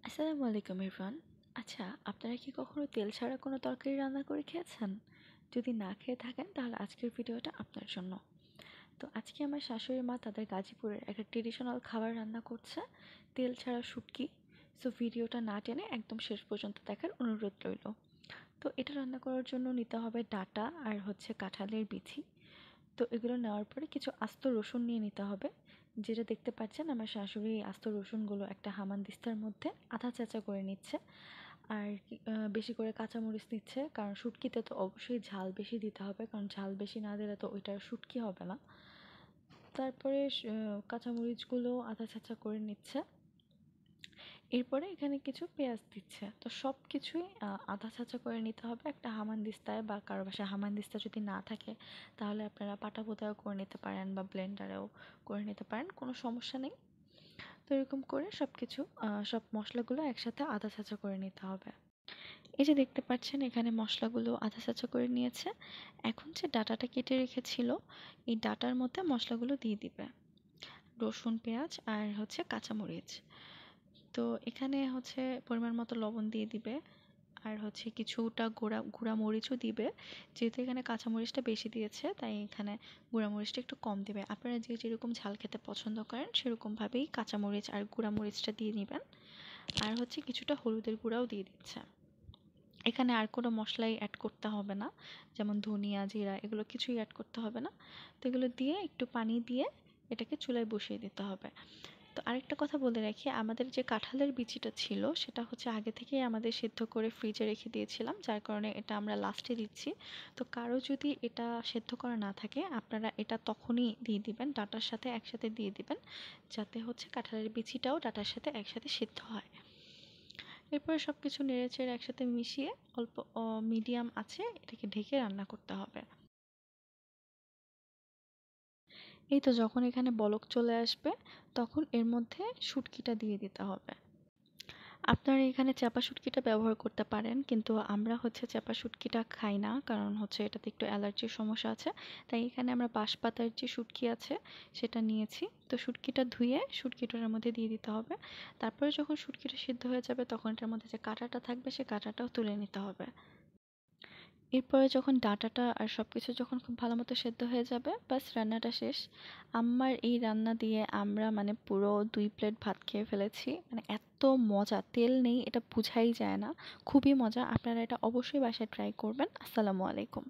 আসসালামু আলাইকুম ইরফান। আচ্ছা, আপনারা কি কখনো তেল ছাড়া কোনো তরকারি রান্না করে খেয়েছেন? যদি না খেয়ে থাকেন তাহলে আজকের ভিডিওটা আপনার জন্য। তো আজকে আমার শাশুড়ি মা তাদের গাজীপুরের একটা ট্রেডিশনাল খাবার রান্না করছে, তেল ছাড়া শুটকি। সো ভিডিওটা না টেনে একদম শেষ পর্যন্ত দেখার অনুরোধ রইল। তো এটা রান্না করার জন্য নিতে হবে ডাঁটা আর কাঁঠালের বিচি। তো এগুলো নেওয়ার পরে কিছু আস্ত রসুন নিয়ে নিতে হবে। যেটা দেখতে পাচ্ছেন আমার শাশুড়ি এই আস্ত রসুনগুলো একটা হামানদিস্তার মধ্যে আধা চাচা করে নিচ্ছে। আর বেশি করে কাঁচামরিচ নিচ্ছে, কারণ শুটকিতে তো অবশ্যই ঝাল বেশি দিতে হবে, কারণ ঝাল বেশি না দিলে তো ওইটার শুটকি হবে না। তারপরে কাঁচামরিচগুলো আধা ছাঁচা করে নিচ্ছে। এরপরে এখানে কিছু পেঁয়াজ দিচ্ছে। তো সব কিছুই আধা ছাঁচা করে নিতে হবে একটা হামানদিস্তায়, বা কারো বাসায় হামানদিস্তা যদি না থাকে তাহলে আপনারা পাটাপোতাও করে নিতে পারেন বা ব্লেন্ডারেও করে নিতে পারেন, কোনো সমস্যা নেই। তো এরকম করে সব কিছু সব মশলাগুলো একসাথে আধা ছাঁচা করে নিতে হবে। এই যে দেখতে পাচ্ছেন এখানে মশলাগুলো আধা ছাঁচা করে নিয়েছে। এখন যে ডাটাটা কেটে রেখেছিল এই ডাটার মধ্যে মশলাগুলো দিয়ে দিবে, রসুন পেঁয়াজ আর কাঁচামরিচ। তো এখানে পরিমাণ মতো লবণ দিয়ে দিবে, আর কিছুটা গুঁড়া মরিচও দিবে। যেহেতু এখানে কাঁচামরিচটা বেশি দিয়েছে তাই এখানে গুঁড়া মরিচটা একটু কম দিবে। আপনারা যে যেরকম ঝাল খেতে পছন্দ করেন সেরকমভাবেই কাঁচামরিচ আর গুঁড়া মরিচটা দিয়ে নেবেন। আর কিছুটা হলুদের গুঁড়াও দিয়ে দিচ্ছে। এখানে আর কোনো মশলাই অ্যাড করতে হবে না, যেমন ধনিয়া জিরা এগুলো কিছুই অ্যাড করতে হবে না। তো এগুলো দিয়ে একটু পানি দিয়ে এটাকে চুলায় বসিয়ে দিতে হবে। তো আরেকটা কথা বলে রাখি, আমাদের যে কাঁঠালের বিচিটা ছিল সেটা আগে থেকেই আমাদের সিদ্ধ করে ফ্রিজে রেখে দিয়েছিলাম, যার কারণে এটা আমরা লাস্টে দিচ্ছি। তো কারো যদি এটা সেদ্ধ করা না থাকে আপনারা এটা তখনই দিয়ে দিবেন, ডাঁটার সাথে একসাথে দিয়ে দিবেন, যাতে কাঁঠালের বিচিটাও ডাঁটার সাথে একসাথে সিদ্ধ হয়। এরপরে সব কিছু নেড়েচেড়ে একসাথে মিশিয়ে অল্প মিডিয়াম আছে এটাকে ঢেকে রান্না করতে হবে। এই তো যখন এখানে বলক চলে আসবে তখন এর মধ্যে শুটকিটা দিয়ে দিতে হবে। আপনারা এখানে চাপা শুটকিটা ব্যবহার করতে পারেন, কিন্তু আমরা চাপা শুটকিটা খাই না, কারণ এটাতে একটু অ্যালার্জির সমস্যা আছে। তাই এখানে আমরা বাঁশপাতার যে শুটকি আছে সেটা নিয়েছি। তো শুটকিটা ধুয়ে শুটকিটার মধ্যে দিয়ে দিতে হবে। তারপরে যখন শুটকিটা সিদ্ধ হয়ে যাবে তখন এটার মধ্যে যে কাঁটাটা থাকবে সে কাঁটাটাও তুলে নিতে হবে। এরপরে যখন ডাঁটাটা আর সবকিছু যখন খুব ভালো মতো সেদ্ধ হয়ে যাবে, ব্যাস রান্নাটা শেষ। আম্মার এই রান্না দিয়ে আমরা মানে পুরো 2 প্লেট ভাত খেয়ে ফেলেছি। মানে এত মজা, তেল নেই এটা বুঝাই যায় না। খুবই মজা, আপনারা এটা অবশ্যই বাসায় ট্রাই করবেন। আসসালামু আলাইকুম।